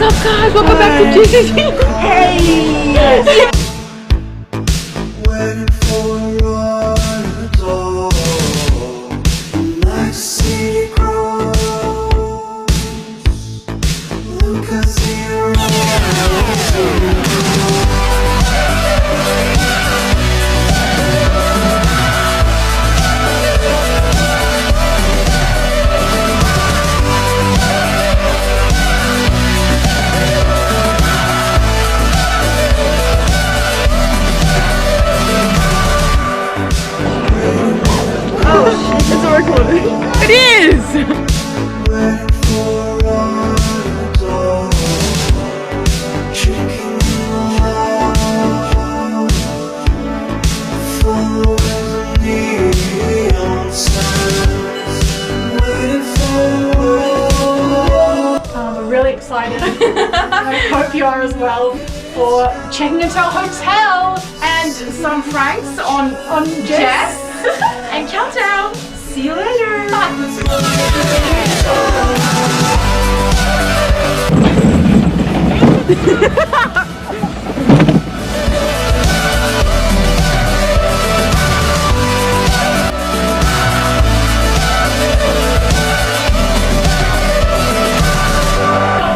What's up, guys? Welcome back to GCC. Hey! Waiting for a door, like city grows. Look at It is! We're really excited. I hope you are as well for checking into our hotel and some francs on Jess and Countdown. See you later.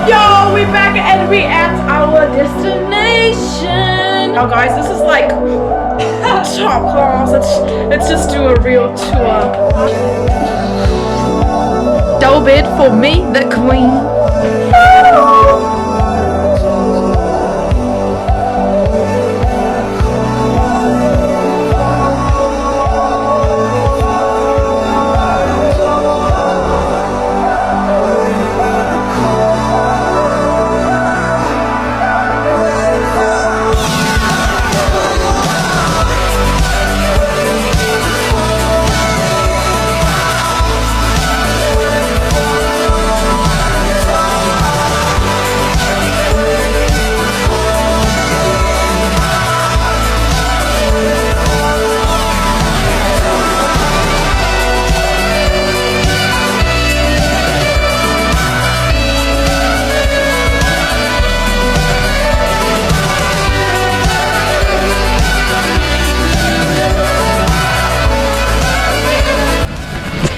Yo, we back and we at our destination. Now guys, this is like top class. Let's just do a real tour. Double bed for me, the queen.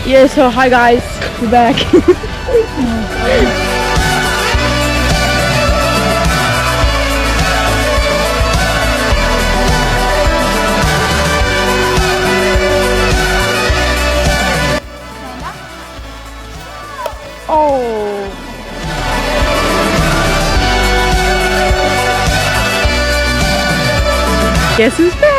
Yeah, so hi guys, we're back. Oh. Guess who's back?